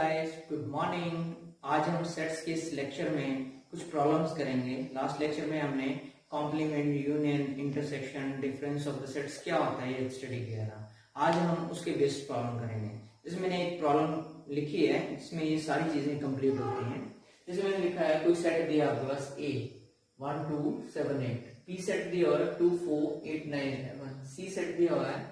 Guys, good morning. आज हम sets के इस लेक्चर में कुछ प्रॉब्लम्स करेंगे। लास्ट लेक्चर में हमने complement, union, intersection, difference of the sets क्या होता है ये स्टडी किया था। आज हम उसके बेस्ड प्रॉब्लम करेंगे। इसमें मैंने एक प्रॉब्लम लिखी है जिसमें ये सारी चीजें कंप्लीट होती हैं। जैसे मैंने लिखा है कोई सेट दिया आपके पास A 1 2 7 8, B सेट दिया हुआ है 2 4 8 9 11, C सेट दिया हुआ है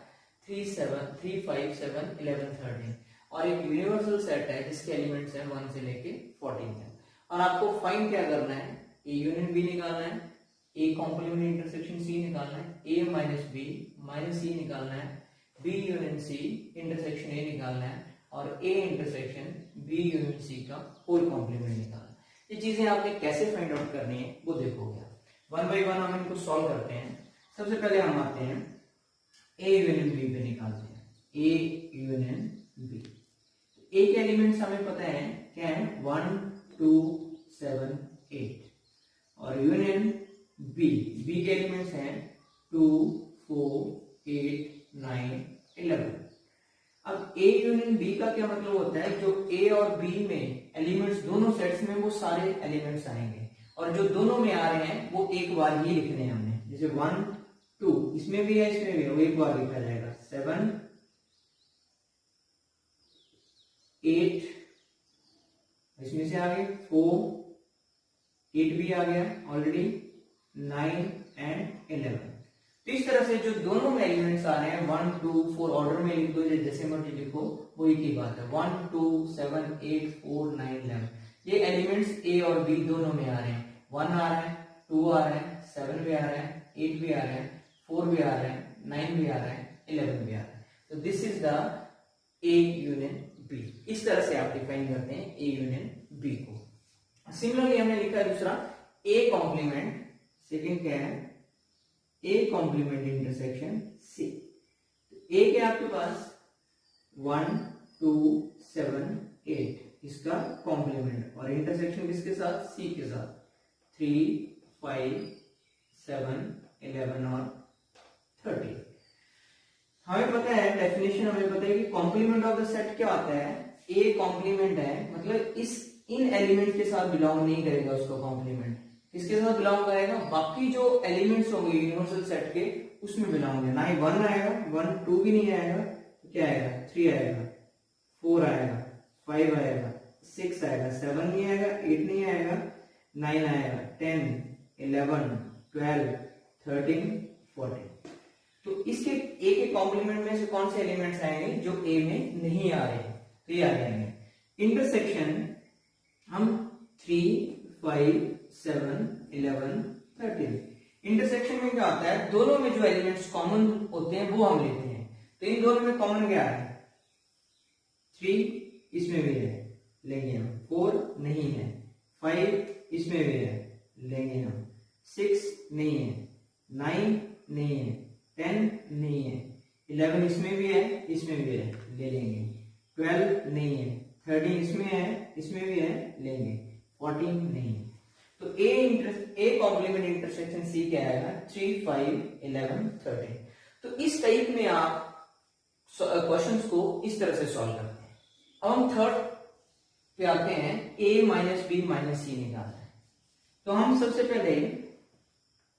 3 7 3 5 7 11 13 और एक यूनिवर्सल सेट है जिसके एलिमेंट्स हैं 1 से लेके 14 तक। और आपको फाइंड क्या करना है, ए यूनियन बी निकालना है, ए कॉम्प्लीमेंट इंटरसेक्शन सी निकालना है, A minus B minus C निकालना है, B union C intersection A निकालना है और A intersection B union C का होल कॉम्प्लीमेंट निकालना है। ये चीजें आपने कैसे फाइंड आउट करनी है वो देखोगे। वन बाई वन हम इनको सॉल्व करते हैं। सबसे पहले हम आते हैं ए यूनियन बी पे निकालते हैं। ए यूनियन बी, ए के एलिमेंट्स हमें पता है क्या है 1 2 7 8 और यूनियन बी, बी के एलिमेंट्स हैं 2 4 8 9 11। अब ए यूनियन बी का क्या मतलब होता है, जो ए और बी में एलिमेंट्स दोनों सेट्स में वो सारे एलिमेंट्स आएंगे और जो दोनों में आ रहे हैं वो एक बार ही लिखने हैं हमने। जैसे 1 2 इसमें भी है इसमें भी है, वो एक बार लिखा जाएगा। 7 8 इसमें से आ गए 4 8 भी आ गया ऑलरेडी, 9 एंड 11। तो इस तरह से जो दोनों में एलिमेंट्स आ रहे हैं 1 2 4 ऑर्डर में लिख दो, जैसे मर्जी लिखो, वो एक ही बात है। 1 2 7 8 4 9 11 ये एलिमेंट्स ए और बी दोनों में आ रहे हैं। 1 आ रहा है, 2 आ रहा है, 7 भी आ रहा है, 8 भी आ रहा है, 4 भी आ रहा है, 9 भी आ रहा है, 11 भी आ रहा है। तो this is the A union B. इस तरह से आप डिफाइन करते हैं ए यूनियन बी को। सिमिलरली हमने लिखा है दूसरा ए कॉम्प्लीमेंट, सेकंड क्या है ए कॉम्प्लीमेंट इंटरसेक्शन सी। ए के आपके पास 1 2 7 8 इसका कॉम्प्लीमेंट और इंटरसेक्शन किसके साथ, सी के साथ 3 5 7 11 और 30। हमें पता है डेफिनेशन, हमें पता है कि कॉम्प्लीमेंट ऑफ द सेट क्या होता है। ए कॉम्प्लीमेंट है मतलब इन एलिमेंट के साथ बिलोंग नहीं करेगा उसका कॉम्प्लीमेंट। किसके साथ बिलोंग करेगा, बाकी जो एलिमेंट्स होंगे यूनिवर्सल सेट के उसमें बिलोंग होंगे। ना ही 1 आएगा, 1 2 भी नहीं आएगा, तो क्या आएगा 3 आएगा, 4 आएगा, 5 आएगा, 6 आएगा, 7 नहीं आएगा, 8 नहीं आएगा, 9 आएगा, 10 11 12 13 14। तो इसके ए के कॉम्प्लीमेंट में से कौन से एलिमेंट्स आएंगे जो ए में नहीं आ रहे, तो ये आ जाएंगे। इंटरसेक्शन हम 3 5 7 11 13। इंटरसेक्शन में क्या होता है, दोनों में जो एलिमेंट्स कॉमन होते हैं वो हम लेते हैं। तो इन दोनों में कॉमन क्या है, 3 इसमें भी है लेंगे हम, 4 नहीं है, 5 इसमें भी है लेंगे हम, 6 नहीं है, 9 नहीं है, 10 नहीं है, 11 इसमें भी है इसमें भी है ले लेंगे, 12 नहीं है, 13 इसमें है इसमें भी है लेंगे, 14 नहीं है। तो ए कॉम्प्लीमेंट इंटरसेक्शन सी क्या आएगा 3 5 11 13। तो इस टाइप में आप क्वेश्चंस को इस तरह से सॉल्व करते हैं। अब हम थर्ड पे आते हैं, ए माइनस बी माइनस सी निकालना है। तो हम सबसे पहले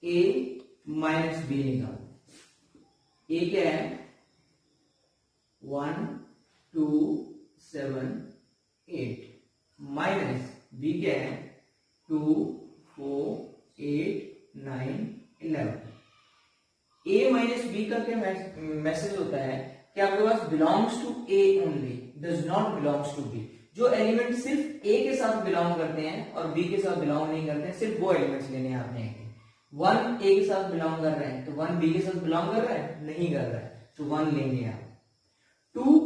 ए माइनस बी निकालते हैं। ए क्या है 1 2 7 8 माइनस बी क्या है 2 4 8 9 11। ए माइनस बी का क्या मैसेज होता है कि आपके पास belongs to A only, does not belongs to B. जो एलिमेंट सिर्फ ए के साथ बिलोंग करते हैं और बी के साथ बिलोंग नहीं करते हैं, सिर्फ वो एलिमेंट्स लेने आते हैं। 1 ए के साथ बिलोंग कर रहे हैं तो 1 बी के साथ बिलोंग कर रहा है, नहीं कर रहा है, तो 1 लेंगे आप। 2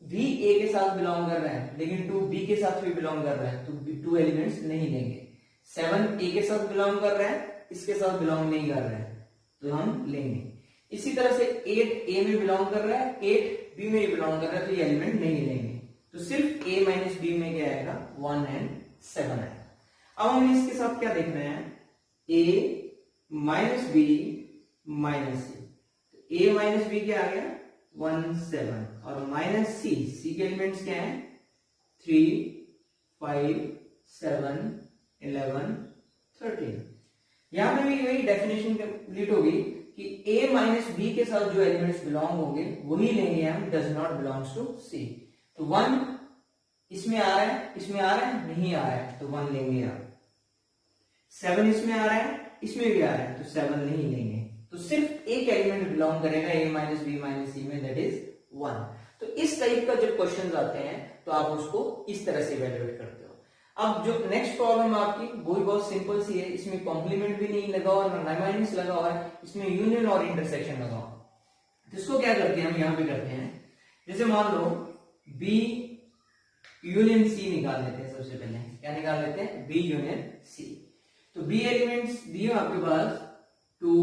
भी ए के साथ बिलोंग कर रहा है लेकिन 2 बी के साथ भी बिलोंग कर रहा है, तो 2 एलिमेंट्स नहीं लेंगे। 7 ए के साथ बिलोंग कर रहा है, इसके साथ बिलोंग नहीं कर रहा है, तो हम लेंगे। इसी तरह से 8 ए में बिलोंग कर रहा है, 8 बी में बिलोंग कर रहा है, तो ये एलिमेंट नहीं लेंगे। तो सिर्फ ए माइनस बी में क्या आएगा 1 एंड 7 आएगा। अब हमें इसके साथ क्या देखना है, A minus B minus C. A minus B क्या आ गया 1 7 और माइनस सी, सी के एलिमेंट्स क्या है 3, 5, 7, 11, 13। यहां पे भी वही डेफिनेशन कंप्लीट होगी कि a माइनस बी के साथ जो एलिमेंट्स बिलोंग होंगे वही लेंगे हम, डज नॉट बिलोंग्स टू सी। तो 1 इसमें आ रहा है, इसमें आ रहा है, नहीं आ रहा है, तो 1 लेंगे आप। 7 इसमें आ रहा है, इसमें भी आ रहा है, तो 7 नहीं लेंगे। तो सिर्फ एक एलिमेंट बिलोंग करेगा a माइनस बी माइनस सी में, दैट इज 1। तो इस टाइप का जब क्वेश्चन आते हैं तो आप उसको इस तरह से इवेल्युएट करते हो। अब जो नेक्स्ट प्रॉब्लम आपकी वो भी बहुत सिंपल सी है, इसमें कॉम्प्लीमेंट भी नहीं लगा हुआ, ना माइनस लगा हुआ है, इसमें यूनियन और इंटरसेक्शन लगा हुआ। तो इसको क्या करते हैं हम, यहां पे करते हैं, जैसे मान लो B यूनियन C निकाल लेते हैं। सबसे पहले क्या निकाल लेते हैं, B यूनियन C। तो B एलिमेंट्स दिए आपके पास 2,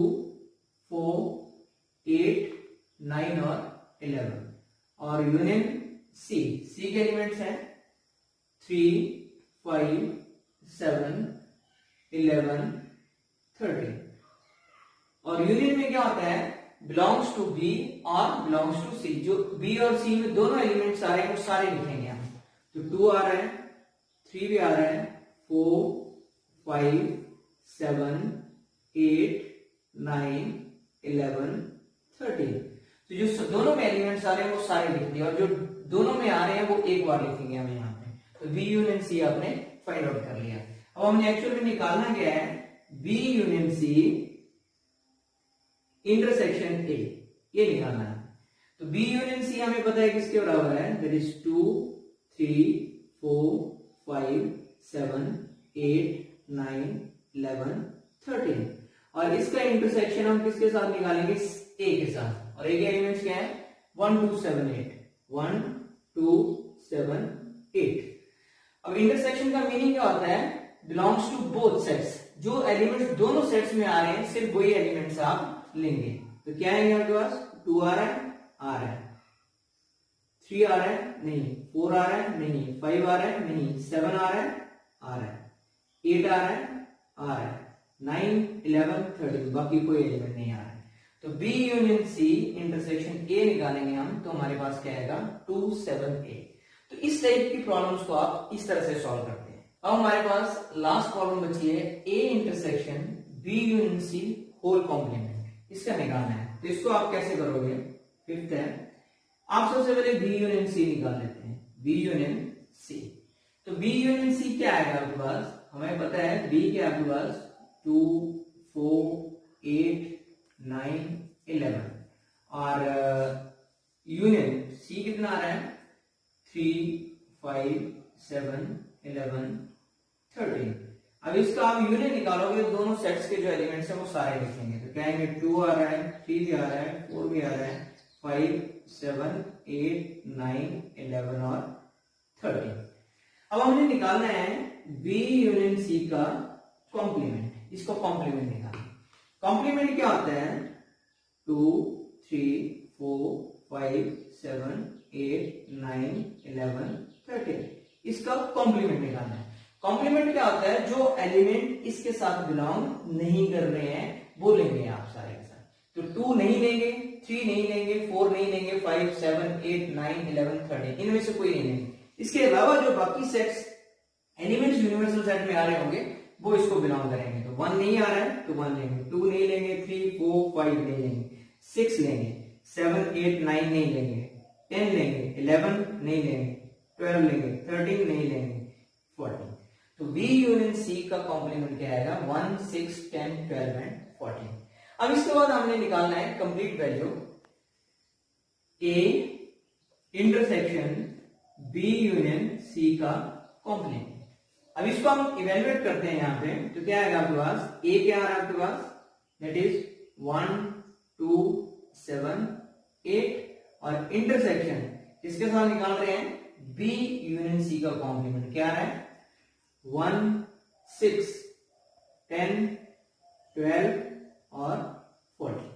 4, 8, 9 और 11, और यूनियन C के एलिमेंट्स हैं 3, 5, 7, 11, 13। और यूनियन में क्या होता है, बिलोंग्स टू बी और बिलोंग्स टू सी। जो बी और सी में दोनों एलिमेंट्स आ रहे हैं वो सारे लिखेंगे हम। तो 2 आ रहा है, 3 भी आ रहा है, 4, 5, 7, 8, 9, 11, 13। तो जो दोनों में एलिमेंट्स आ रहे हैं वो सारे लिख दिए, और जो दोनों में आ रहे हैं वो एक बार लिखेंगे हम यहाँ पे। तो बी यूनियन सी आपने फाइंड आउट कर लिया। अब हमने एक्चुअल में निकालना क्या है, B union C intersection A, ये निकालना है। तो बी यूनियन सी हमें पता है किसके बराबर है, दैट इज 2, 3, 4, 5, 7, 8, 9, 11, 13। और इसका इंटरसेक्शन हम किसके साथ निकालेंगे, ए के साथ। और ए के एलिमेंट्स क्या है, 1, 2, 7, 8, 1, 2, 7, 8। अब इंटरसेक्शन का मीनिंग क्या होता है, बिलोंग्स टू बोथ सेट्स। जो एलिमेंट्स दोनों सेट्स में आ रहे हैं सिर्फ वही एलिमेंट्स आप लेंगे। तो क्या है आपके पास, 2 आ रहा है, 3 आ रहा है, नहीं, 4 आ रहा है, नहीं, 5 आ रहा है, नहीं, 7 आ रहा है, 8 आ रहा है, 9, 11, 13, बाकी कोई एलिमेंट नहीं आ रहा है। तो B union C intersection A निकालेंगे हम, तो हमारे पास क्या आएगा, 2, 7, 8। तो इस टाइप की प्रॉब्लम्स को आप इस तरह से सॉल्व करते हैं। अब हमारे पास लास्ट प्रॉब्लम बची है, A intersection B union C whole complement, इसका निकालना है। तो इसको आप कैसे करोगे, फिफ्थ है, आप सबसे पहले B यूनियन C निकाल लेते हैं, B यूनियन C। तो B यूनियन C क्या आएगा आपके पास, हमें पता है B के आपके पास 2, 4, 8, 9, 11, और यूनियन C कितना आ रहा है, 3, 5, 7, 11, 13। अब इसका आप यूनियन निकालोगे तो दोनों सेट्स के जो एलिमेंट्स हैं वो सारे लिखेंगे। तो क्या है, 2 आ रहा है, 3 भी आ रहा है, 4 भी आ रहा है, 5, 7, 8, 9, 11 और 13। अब हमने निकालना है B यूनियन C का कॉम्प्लीमेंट। इसको कॉम्प्लीमेंट निकालना। कॉम्प्लीमेंट क्या होता है, 2, 3, 4, 5, 7, 8, 9, 11, 13। इसका कॉम्प्लीमेंट निकालना है। कॉम्प्लीमेंट क्या होता है, जो एलिमेंट इसके साथ बिलोंग नहीं कर रहे हैं वो लेंगे आप सारे के साथ। तो 2 नहीं लेंगे, 3 नहीं लेंगे, 4 नहीं लेंगे, 5, 7, 8, 9, 11, 13, इनमें से कोई नहीं लेंगे। इसके अलावा जो बाकी सेट्स एलिमेंट्स यूनिवर्सल सेट में आ रहे होंगे वो इसको बिलोंग करेंगे। तो 1 नहीं आ रहा है तो 1 लेंगे, 2 नहीं लेंगे, 3, 4, 5 नहीं लेंगे, 6 लेंगे, 7, 8, 9 नहीं लेंगे, 10 लेंगे, 11 नहीं लेंगे, 12 लेंगे, 13 नहीं लेंगे, 14। तो B यूनियन C का कॉम्प्लीमेंट क्या आएगा, 1, 6, 10, 12 एंड 14। अब इसके बाद हमने निकालना है complete value A intersection B union C का कॉम्प्लीमेंट। अब इसको हम इवेल्युएट करते हैं यहाँ पे। तो क्या आएगा आपके पास, A क्या आ रहा है आपके पास, दैट इज 1, 2, 7, 8, और इंटरसेक्शन किसके साथ निकाल रहे हैं, B यूनियन C का कॉम्प्लीमेंट क्या आ रहा है, 1, 6, 10, 12 और 14।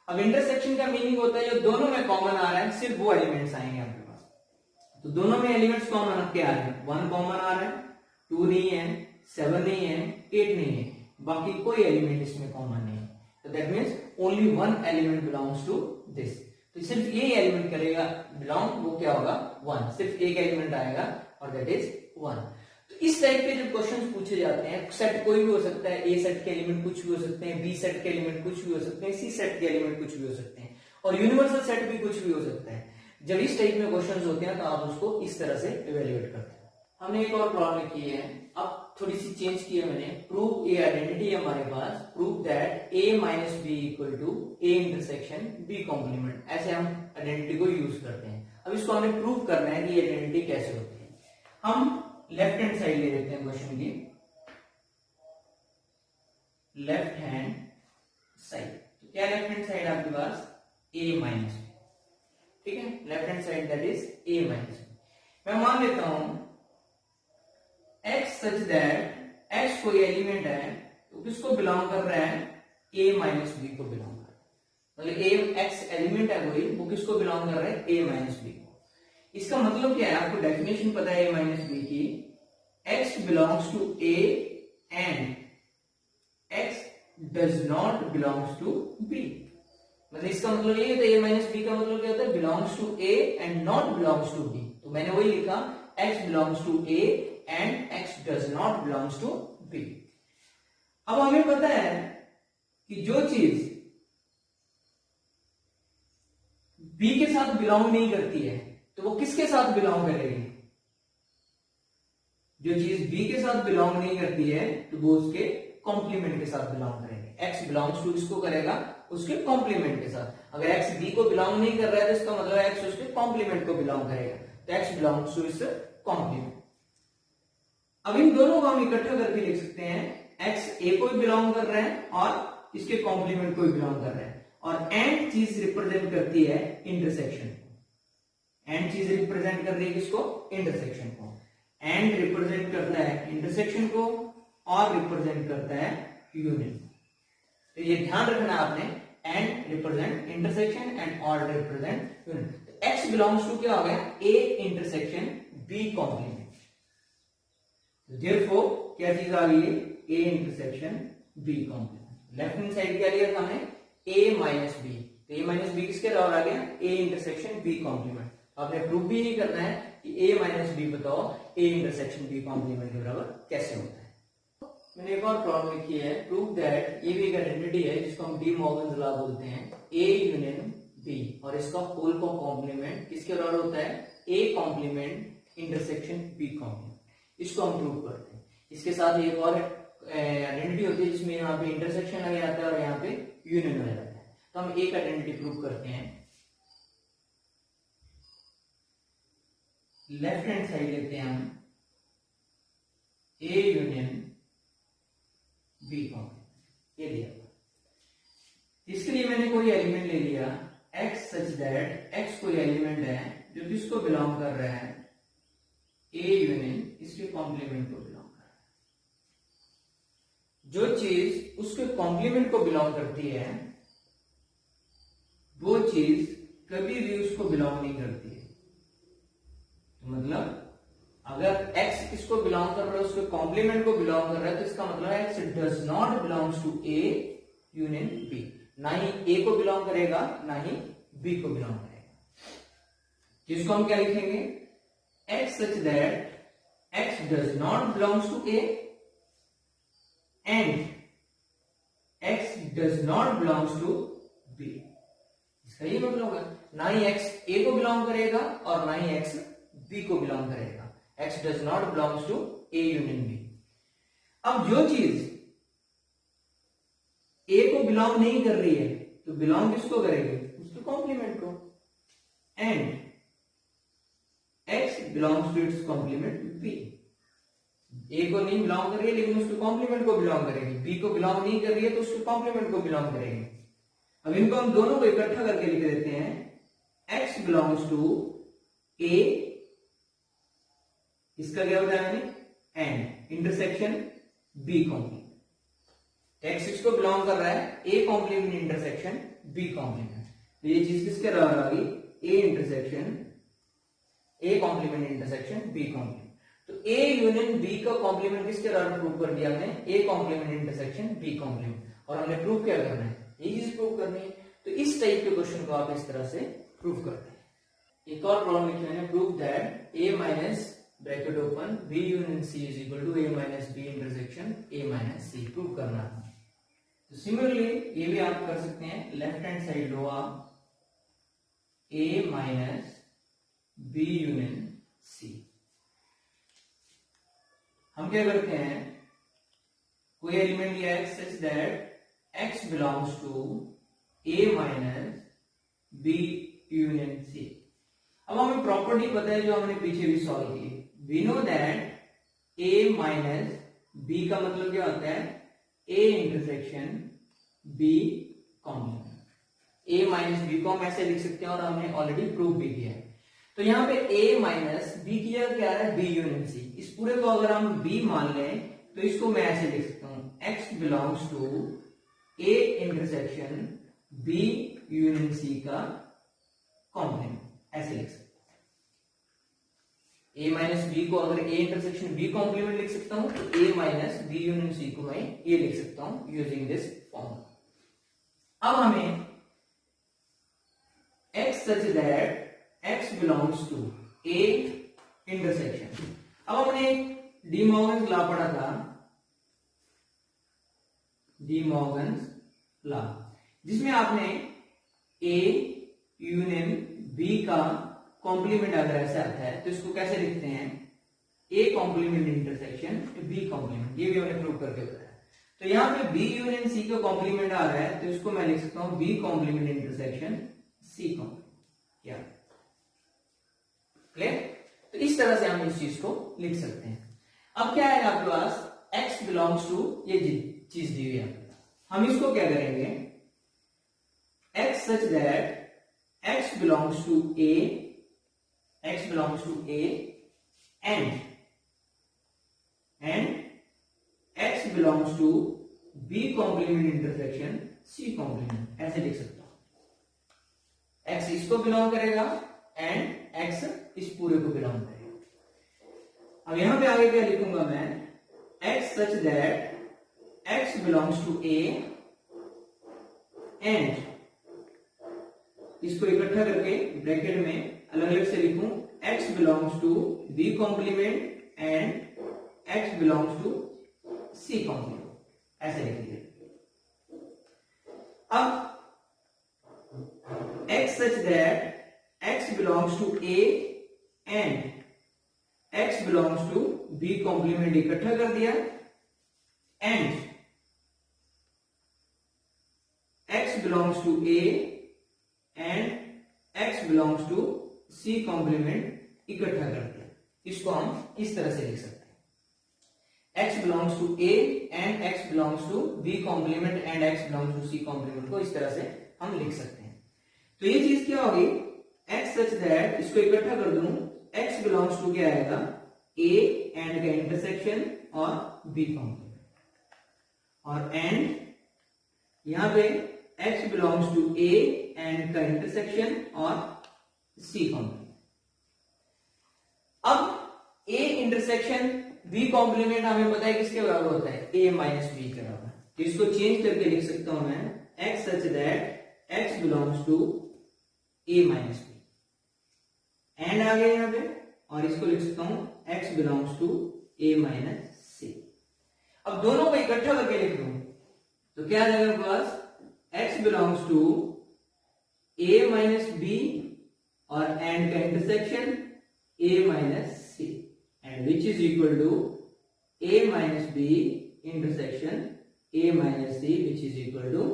अब इंटरसेक्शन का मीनिंग होता है जो दोनों में कॉमन आ रहा है सिर्फ वो एलिमेंट्स आएंगे आपके पास। तो दोनों में एलिमेंट्स कॉमन क्या आ रहे हैं, 1 कॉमन आ रहा है, 2 नहीं है, 7 नहीं है, 8 नहीं है, बाकी कोई एलिमेंट इसमें कॉमन नहीं है। तो that means only 1 element belongs to this. तो सिर्फ ये एलिमेंट करेगा बिलोंग, वो क्या होगा, 1। सिर्फ एक एलिमेंट आएगा और दैट इज 1। तो इस टाइप के जो क्वेश्चंस पूछे जाते हैं, सेट कोई भी हो सकता है, ए सेट के एलिमेंट कुछ भी हो सकते हैं, बी सेट के एलिमेंट कुछ भी हो सकते हैं, सी सेट के एलिमेंट कुछ भी हो सकते हैं, और यूनिवर्सल सेट भी कुछ भी हो सकता है। जब इस टाइप में क्वेश्चंस होते हैं तो आप उसको इस तरह से इवेल्युएट करते हैं। हमने एक और प्रॉब्लम की है, अब थोड़ी सी चेंज की है मैंने। प्रूव ए आइडेंटिटी है हमारे पास, prove that A minus B equal to A intersection B complement, ऐसे हम आइडेंटिटी को यूज करते हैं। अब इसको हमें प्रूव करना है कि ये आइडेंटिटी कैसे होती है। हम लेफ्ट हैंड साइड ले लेते हैं क्वेश्चन की, लेफ्ट हैंड साइड। तो क्या लेफ्ट हैंड साइड आपके पास, ए माइनस बी, ठीक है, left hand side that is A minus B. मैं मान लेता हूं x सच दैट x कोई एलिमेंट है तो किसको बिलोंग कर रहा है, a माइनस बी को बिलोंग कर रहा है। मतलब a x एलिमेंट है कोई, वो किसको बिलोंग कर रहा है, a माइनस बी को। इसका मतलब क्या है, आपको डेफिनेशन पता है a माइनस बी की, x belongs to a and x does not belongs to b। मतलब इसका मतलब ये होता है, a माइनस बी का मतलब क्या होता है, belongs to a and not belongs to b। तो मैंने वही लिखा, x belongs to a and x does not belongs to b। अब हमें पता है कि जो चीज b के साथ बिलोंग नहीं करती है तो वो किसके साथ बिलोंग करेगी, जो चीज b के साथ बिलोंग नहीं करती है तो वो उसके कॉम्प्लीमेंट के साथ बिलोंग करेगी। x बिलोंग्स टू इसको करेगा उसके कॉम्प्लीमेंट के साथ। अगर x b को बिलोंग नहीं कर रहा है तो इसका मतलब x उसके कॉम्प्लीमेंट को बिलोंग करेगा, तो x बिलोंग्स टू इस कॉम्प्लीमेंट। अब इन दोनों को हम इकट्ठा करके लिख सकते हैं, x a को बिलोंग कर रहा है और इसके कॉम्प्लीमेंट को बिलोंग कर रहा है, और एंड चीज रिप्रेजेंट करती है इंटरसेक्शन को। एंड चीज रिप्रेजेंट कर रही है किसको, इंटरसेक्शन को। एंड रिप्रेजेंट करता है इंटरसेक्शन को और रिप्रेजेंट करता है यूनियन। तो ये ध्यान रखना आपने, एंड रिप्रेजेंट इंटरसेक्शन एंड और रिप्रेजेंट यूनियन। तो x बिलोंग्स टू क्या हो गया, a intersection b complement. Therefore, क्या चीज आ गई है, a intersection b complement. Left hand side क्या लिया था हमने, a माइनस बी, तो a माइनस बी किसके बराबर आ गया, a इंटरसेक्शन b कॉम्प्लीमेंट। आपने प्रूफ भी यही करना है कि a माइनस बी बताओ a इंटरसेक्शन b कॉम्प्लीमेंट के बराबर कैसे होता है। मैंने एक और प्रॉब्लम लिखी है, प्रूव दैट ये भी एक आइडेंटिटी है जिसको हम डी मॉर्गन्स लॉ बोलते हैं, a यूनियन b, और इसका होल का कॉम्प्लीमेंट किसके बराबर होता है, a complement intersection b complement. इसको हम प्रूव करते हैं। इसके साथ एक और आइडेंटिटी होती है जिसमें यहाँ पे इंटरसेक्शन लग जाता है और यहाँ पे यूनियन लग जाता है। तो हम एक आइडेंटिटी प्रूव करते हैं। लेफ्ट हैंड साइड लेते हैं हम, ए यूनियन बी कॉम्प्लीमेंट, ये लिया। इसके लिए मैंने कोई एलिमेंट ले लिया x सच दैट x कोई एलिमेंट है जो किसको बिलोंग कर रहा है, a यूनियन इसके कॉम्प्लीमेंट को बिलोंग कर रहा है। जो चीज उसके कॉम्प्लीमेंट को बिलोंग करती है वो चीज कभी भी उसको बिलोंग नहीं करती है। तो मतलब अगर x किसको बिलोंग कर रहा है, उसके कॉम्प्लीमेंट को बिलोंग कर रहा है, तो इसका मतलब x does not belongs to a union b। ना ही a को बिलोंग करेगा ना ही b को बिलोंग करेगा। जिसको हम क्या लिखेंगे, x such that x does not belongs to a and x does not belongs to b। इसका ये मतलब होगा, ना ही x a को बिलोंग करेगा और ना ही x b को बिलोंग करेगा। x does not belongs to a union b। अब जो चीज a को बिलोंग नहीं कर रही है तो बिलोंग किसको करेगी, उसके कॉम्प्लीमेंट को। And x belongs to its complement b। a को नहीं बिलोंग कर रही है लेकिन उसके कॉम्प्लीमेंट को बिलोंग करेगी, b को बिलोंग नहीं कर रही है तो उसके कॉम्प्लीमेंट को बिलोंग करेगी। अब इनको हम दोनों को इकट्ठा करके लिख देते हैं, x belongs to a, इसका क्या बताया मैंने, and intersection b complement. x इसको बिलोंग कर रहा है, a complement intersection b complement. तो ये चीज किसके बराबर आ गई, a intersection a complement intersection b complement. तो a यूनियन b का कॉम्प्लीमेंट किसके बराबर प्रूव कर दिया हमने, a complement intersection b complement. और हमने प्रूव क्या करना है, ये चीज प्रूव करनी है। तो इस टाइप के क्वेश्चन को आप इस तरह से प्रूव करते हैं। एक और प्रॉब्लम लिखी मैंने, prove that a minus bracket open B union C is equal to A minus B intersection A minus C prove करना है। तो सिमिलरली ये भी आप कर सकते हैं, लेफ्ट हैंड साइड लो आप A minus B union C। हम क्या करते हैं, कोई एलिमेंट लिया x such that x belongs to A minus B union C। अब हमें प्रॉपर्टी पता है जो हमने पीछे भी सॉल्व की, we know that A minus B का मतलब क्या होता है, A intersection B complement. A minus B को हम ऐसे लिख सकते हैं और हमने ऑलरेडी प्रूव भी किया है। तो यहाँ पे A माइनस B किया क्या है, B यूनियन C। इस पूरे को अगर हम B मान लें तो इसको मैं ऐसे लिख सकता हूं, x belongs to A intersection B union C का कॉम्प्लीमेंट, ऐसे लिख सकते हैं। A माइनस B को अगर A इंटरसेक्शन B कॉम्प्लीमेंट लिख सकता हूं तो A minus B union C को मैं ये लिख सकता हूं यूजिंग दिस फॉर्मूला। अब हमें x such that x belongs to A intersection, अब हमने डी मॉर्गन्स लॉ पढ़ा था, डी मॉर्गन्स लॉ, जिसमें आपने A यूनियन B का कॉम्प्लीमेंट अगर ऐसे आता है तो इसको कैसे लिखते हैं, A complement intersection B complement, ये भी हमने प्रूव करके बताया। तो यहाँ पे B यूनियन C का कॉम्प्लीमेंट आ रहा है तो इसको मैं लिख सकता हूं B complement intersection C complement. या क्लियर? तो इस तरह से हम इस चीज को लिख सकते हैं। अब क्या है आपके पास, x बिलोंग्स टू ये चीज दी हुई है, हम इसको क्या करेंगे, x such that x belongs to A, x belongs to A and x belongs to B complement intersection C complement, ऐसे लिख सकता हूं। x इसको बिलोंग करेगा एंड x इस पूरे को बिलोंग करेगा। अब यहां पे आगे क्या लिखूंगा मैं, x such that x belongs to A and इसको इकट्ठा करके ब्रैकेट में अलग अलग से लिखूं, x belongs to B complement and x belongs to C complement, ऐसे लिख दिया। अब x such that x belongs to A and x belongs to B complement इकट्ठा कर दिया and x belongs to A and x belongs to C complement इकट्ठा कर दिया। इसको हम इस तरह से लिख सकते हैं, x belongs to A and x belongs to B complement and x belongs to C complement को इस तरह से हम लिख सकते हैं। तो ये चीज क्या होगी, x सच दैट इसको इकट्ठा कर दूं, x बिलोंग्स टू क्या आएगा, A एंड का इंटरसेक्शन और B कॉम्प्लीमेंट, और एंड यहां पे x belongs to A and का इंटरसेक्शन और C कॉम्प्लीमेंट। अब A इंटरसेक्शन B कॉम्प्लीमेंट हमें पता है किसके बराबर होता है, A माइनस B के बराबर। तो इसको चेंज करके लिख सकता हूं मैं, x such that x belongs to A minus B and आ गया यहां पे, और इसको लिख सकता हूं x belongs to A minus C। अब दोनों को इकट्ठा करके लिख दूं तो क्या आ जाएगा पास, x belongs to A minus B और एंड का intersection A minus C and which is equal to A minus B intersection A minus C which is equal to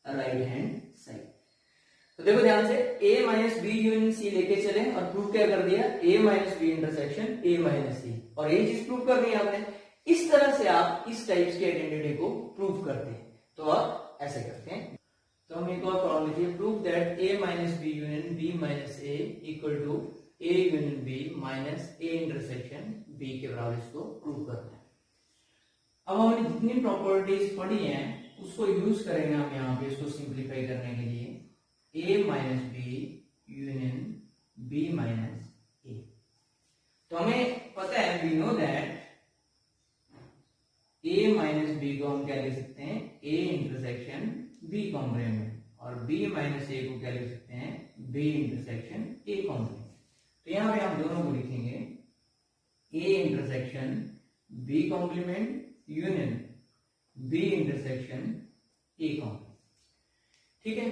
right hand side. तो देखो ध्यान से, A minus B union C लेके चले और prove क्या कर दिया, A minus B intersection A minus C, और ये चीज प्रूव कर दी आपने। इस तरह से आप इस टाइप्स के आइडेंटिटी को प्रूव करते हैं। तो आप ऐसे करते हैं, तो हम एक और प्रॉब्लम लिखिए, prove that A minus B union B minus A equal to A union B minus A intersection B के बराबर, इसको प्रूव करना है। अब हमने जितनी प्रॉपर्टीज पढ़ी हैं उसको यूज करेंगे हम यहाँ पे इसको सिंप्लीफाई करने के लिए, A minus B union B minus A। तो हमें पता है, we know that A minus B को हम क्या लिख सकते हैं, A इंटरसेक्शन B कॉम्प्लीमेंट, और B माइनस A को क्या लिख सकते हैं, B इंटरसेक्शन A कॉम्प्लीमेंट। तो यहाँ पे हम दोनों को लिखेंगे A intersection B complement union B intersection A complement. ठीक है,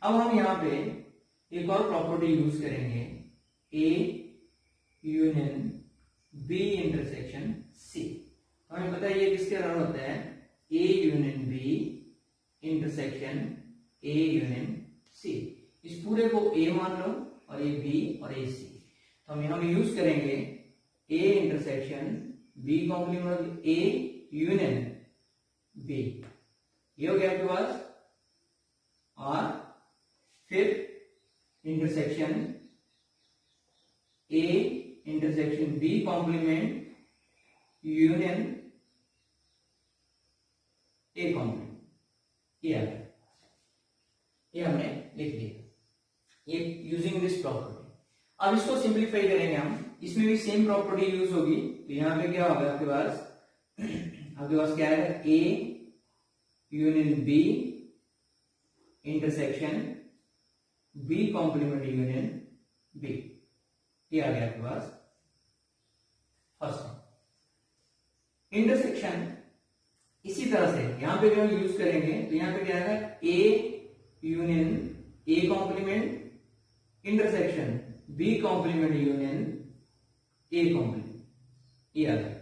अब हम यहाँ पे एक और प्रॉपर्टी यूज करेंगे, A union B intersection C. हमें पता है ये किसके अराउंड होता है, A union B intersection A union C. इस पूरे को ए मान लो और ये बी और ये सी। तो हम यहाँ यूज करेंगे A intersection B complement A union B, ये हो गया आपके पास। और फिर intersection A intersection B complement union A complement, ये आ गया, ये हमने लिख दिया, ये यूजिंग दिस प्रॉपर्टी। अब इसको सिंप्लीफाई करेंगे हम, इसमें भी सेम प्रॉपर्टी यूज होगी। तो यहां पे क्या होगा आपके पास क्या है, A union B intersection B complement union B, ये आ गया आपके पास फर्स्ट। इंटरसेक्शन इसी तरह से यहां पे जो हम यूज करेंगे, तो यहां पे क्या है, A union A complement intersection B complement union A complement, ये आ गया।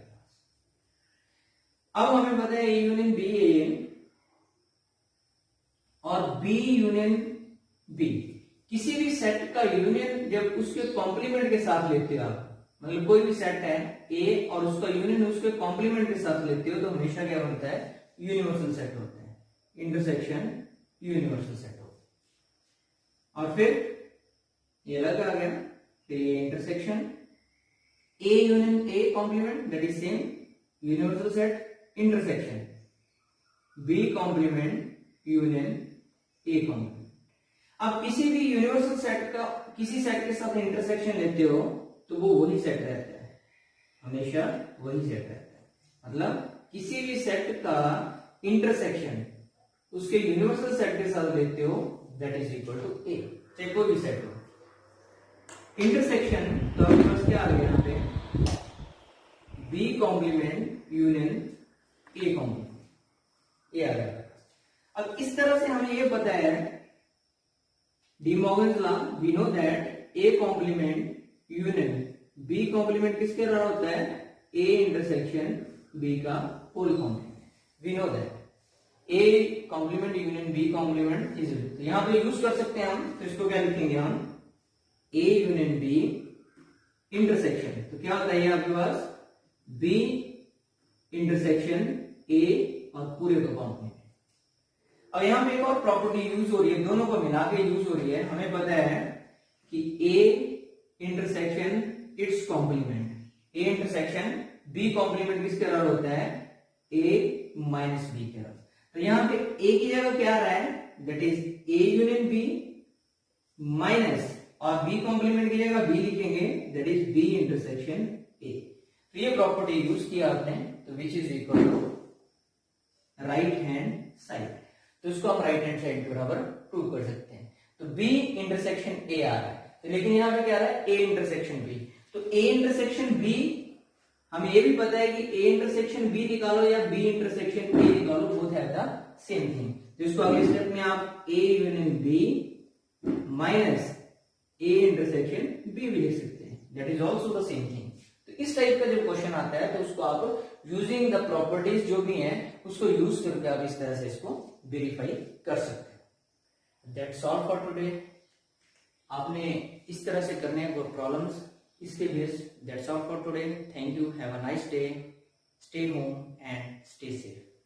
अब हमें पता है ए यूनियन बी ए और बी यूनियन बी, किसी भी सेट का यूनियन जब उसके कॉम्प्लीमेंट के साथ लेते हो आप, मतलब कोई भी सेट है ए और उसका यूनियन उसके कॉम्प्लीमेंट के साथ लेते हो, तो हमेशा क्या बनता है, यूनिवर्सल सेट होता है, इंटरसेक्शन यूनिवर्सल सेट होता है। और फिर ये अलग आ गया, फिर ये intersection A union A complement, that is same universal set, intersection B complement union A complement. अब किसी भी यूनिवर्सल सेट का किसी सेट के साथ इंटरसेक्शन लेते हो तो वो वही सेट रहता है, हमेशा वही सेट रहता है। मतलब किसी भी सेट का इंटरसेक्शन उसके यूनिवर्सल सेट के साथ लेते हो, दैट इज इक्वल टू ए, चाहे कोई भी सेट हो। इंटरसेक्शन तो आपके पास क्या आ गया यहाँ पे, B complement union A complement, ये आ गया। अब इस तरह से हमें ये पता है, De Morgan's law, we know that A complement union B complement किसके अराउंड होता है, ए इंटरसेक्शन बी का whole complement. We know that A complement union B complement is, तो यहां पे यूज कर सकते हैं हम। तो इसको क्या लिखेंगे हम, ए यूनियन बी इंटरसेक्शन, तो क्या होता है आपके पास, बी इंटरसेक्शन ए और पूरे का कॉम्प्लीमेंट। अब यहां पे एक और प्रॉपर्टी यूज हो रही है, दोनों को मिला के यूज हो रही है। हमें पता है कि A intersection it's complement, A intersection B complement किसके अराउंड होता है, ए माइनस बी के अराउंड। तो यहां पे ए की जगह क्या आ रहा है, that is A union B minus, और बी कॉम्प्लीमेंट की जगह बी लिखेंगे, that is B intersection A. तो ये प्रॉपर्टी यूज किया आपने, तो which is equal to right hand side, तो इसको हम राइट हैंड साइड के बराबर प्रूव कर सकते हैं। तो बी इंटरसेक्शन ए आ रहा है, तो लेकिन यहां पे क्या आ रहा है, ए इंटरसेक्शन बी। तो ए इंटरसेक्शन बी, हमें ये भी पता है कि ए इंटरसेक्शन बी निकालो या बी इंटरसेक्शन ए निकालो, both have the same thing. तो इसको अगले स्टेप में आप A union B minus A intersection B भी लिख सकते हैं, that is also the same thing. तो इस टाइप का जब क्वेश्चन आता है तो उसको आप यूजिंग द प्रॉपर्टीज जो भी हैं उसको यूज करके आप इस तरह से इसको वेरीफाई कर सकते हैं। That's all for today. आपने इस तरह से करने हैं प्रॉब्लम्स, इसके base. That's all for today. Thank you, have a nice day, stay home and stay safe.